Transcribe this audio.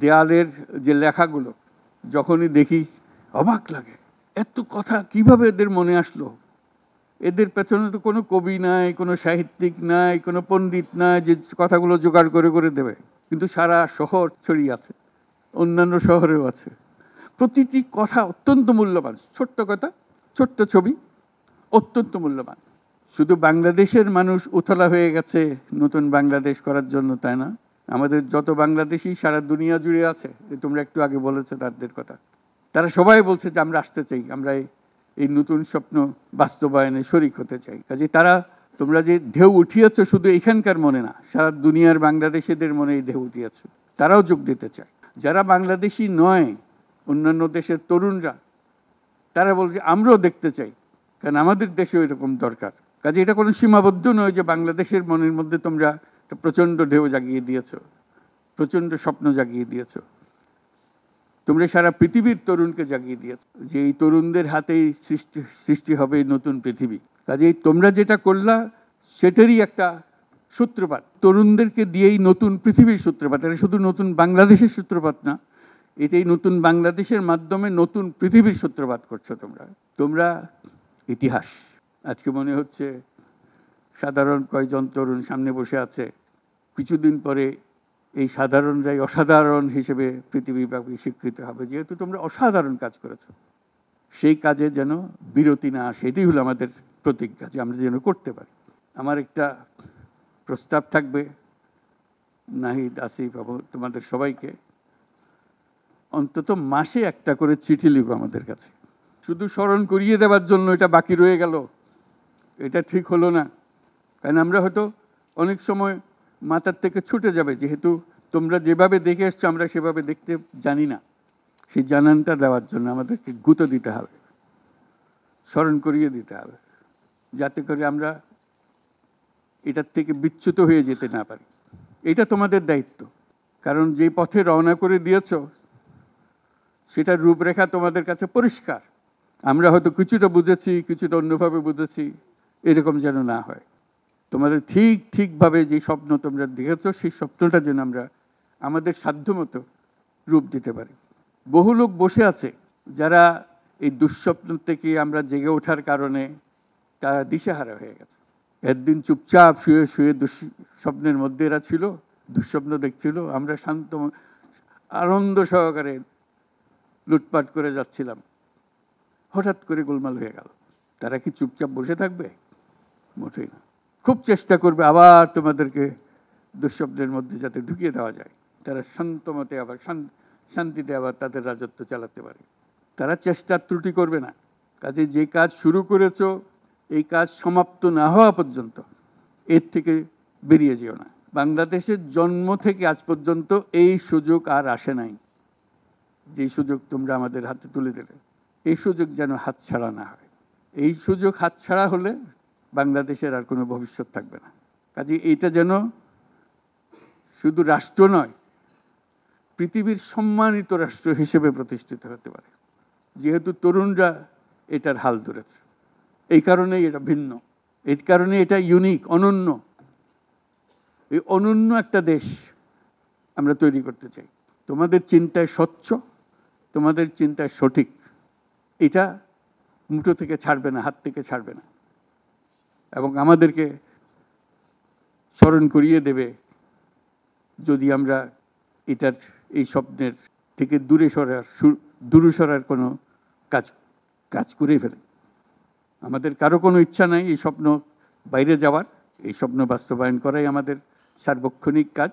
দেয়ালের যে লেখাগুলো যখনই দেখি অবাক লাগে, এত কথা কিভাবে এদের মনে আসলো। এদের পেছনে তো কোনো কবি নাই, কোনো সাহিত্যিক নাই, কোনো পণ্ডিত নাই যে কথাগুলো জোগাড় করে করে দেবে, কিন্তু সারা শহর ছড়িয়ে আছে, অন্যান্য শহরেও আছে। প্রতিটি কথা অত্যন্ত মূল্যবান, ছোট্ট কথা, ছোট্ট ছবি, অত্যন্ত মূল্যবান। শুধু বাংলাদেশের মানুষ উতলা হয়ে গেছে নতুন বাংলাদেশ করার জন্য, তাই না? আমাদের যত বাংলাদেশি সারা দুনিয়া জুড়ে আছে, তোমরা একটু আগে বলেছো তাদের কথা, তারা সবাই বলছে যে আমরা আসতে চাই, আমরা এই নতুন স্বপ্ন বাস্তবায়নে শরিক হতে চাই। কাজে তারা, তোমরা যে ঢেউ উঠিয়েছো শুধু এখানকার মনে না, সারা দুনিয়ার বাংলাদেশিদের মনে এই ঢেউ উঠিয়েছো, তারাও যোগ দিতে চায়। যারা বাংলাদেশি নয়, অন্যান্য দেশের তরুণরা, তারা বলছে আমরাও দেখতে চাই, কারণ আমাদের দেশেও এরকম দরকার। কাজে এটা কোনো সীমাবদ্ধ নয় যে বাংলাদেশের মনের মধ্যে তোমরা একটা প্রচণ্ড ঢেউ জাগিয়ে দিয়েছো, প্রচণ্ড স্বপ্ন জাগিয়ে দিয়েছো। তোমরা সারা পৃথিবীর তরুণকে জাগিয়ে দিয়েছো যে এই তরুণদের হাতেই সৃষ্টি হবে নতুন পৃথিবী। কাজেই তোমরা যেটা করলা সেটারই একটা সূত্রপাত, তরুণদেরকে দিয়েই নতুন পৃথিবীর সূত্রপাত। এটা শুধু নতুন বাংলাদেশের সূত্রপাত না, এটাই নতুন বাংলাদেশের মাধ্যমে নতুন পৃথিবীর সূত্রপাত করছো তোমরা। তোমরা ইতিহাস। আজকে মনে হচ্ছে সাধারণ কয়েকজন তরুণ সামনে বসে আছে, কিছুদিন পরে এই সাধারণরাই অসাধারণ হিসেবে পৃথিবীব্যাপী স্বীকৃত হবে, যেহেতু তোমরা অসাধারণ কাজ করেছো। সেই কাজে যেন বিরতি না আসে, এটাই হলো আমাদের প্রতিজ্ঞা, যে আমরা যেন করতে পারি। আমার একটা প্রস্তাব থাকবে, নাহিদ, আসিফ, তোমাদের সবাইকে, অন্তত মাসে একটা করে চিঠি লিখো আমাদের কাছে। শুধু স্মরণ করিয়ে দেওয়ার জন্য এটা বাকি রয়ে গেল, এটা ঠিক হলো না। কারণ আমরা হয়তো অনেক সময় মাথার থেকে ছুটে যাবে, যেহেতু তোমরা যেভাবে দেখে এসছো আমরা সেভাবে দেখতে জানি না। সেই জানানটা দেওয়ার জন্য আমাদেরকে গুঁতো দিতে হবে, স্মরণ করিয়ে দিতে হবে, যাতে করে আমরা এটার থেকে বিচ্যুত হয়ে যেতে না পারি। এটা তোমাদের দায়িত্ব, কারণ যে পথে রওনা করে দিয়েছো সেটার রূপরেখা তোমাদের কাছে পরিষ্কার। আমরা হয়তো কিছুটা বুঝেছি, কিছুটা অন্যভাবে বুঝেছি, এরকম যেন না হয়। তোমাদের ঠিকভাবে যে স্বপ্ন তোমরা দেখেছো সেই স্বপ্নটা যেন আমরা আমাদের সাধ্যমতো রূপ দিতে পারি। বহু লোক বসে আছে যারা এই দুঃস্বপ্ন থেকে আমরা জেগে ওঠার কারণে তারা দিশেহারা হয়ে গেছে। একদিন চুপচাপ শুয়ে শুয়ে দুঃস্বপ্নের মধ্যে এরা ছিল, দুঃস্বপ্ন দেখছিল, আমরা শান্ত আনন্দ সহকারে লুটপাট করে যাচ্ছিলাম, হঠাৎ করে গোলমাল হয়ে গেল। তারা কি চুপচাপ বসে থাকবে? মোটেই না। খুব চেষ্টা করবে আবার তোমাদেরকে দুঃস্বপ্নের মধ্যে যাতে ঢুকিয়ে দেওয়া যায়, তারা শান্তমতে আবার শান্তিতে আবার তাদের রাজত্ব চালাতে পারে। তারা চেষ্টার ত্রুটি করবে না। কাজে যে কাজ শুরু করেছো এই কাজ সমাপ্ত না হওয়া পর্যন্ত এর থেকে বেরিয়ে যেও না। বাংলাদেশের জন্ম থেকে আজ পর্যন্ত এই সুযোগ আর আসে নাই, যে সুযোগ তোমরা আমাদের হাতে তুলে দিলে। এই সুযোগ যেন হাতছাড়া না হয়। এই সুযোগ হাতছাড়া হলে বাংলাদেশের আর কোনো ভবিষ্যৎ থাকবে না। কাজে এইটা যেন শুধু রাষ্ট্র নয়, পৃথিবীর সম্মানিত রাষ্ট্র হিসেবে প্রতিষ্ঠিত হতে পারে, যেহেতু তরুণরা এটার হাল ধরেছে। এই কারণেই এটা ভিন্ন, এই কারণে এটা ইউনিক, অনন্য। এই অনন্য একটা দেশ আমরা তৈরি করতে চাই। তোমাদের চিন্তায় স্বচ্ছ, তোমাদের চিন্তায় সঠিক, এটা মুঠো থেকে ছাড়বে না, হাত থেকে ছাড়বে না, এবং আমাদেরকে স্মরণ করিয়ে দেবে যদি আমরা এটার এই স্বপ্নের থেকে দূরে সরার কোনো কাজ করে ফেলে। আমাদের কারো কোনো ইচ্ছা নাই এই স্বপ্ন বাইরে যাওয়ার, এই স্বপ্ন বাস্তবায়ন করাই আমাদের সার্বক্ষণিক কাজ।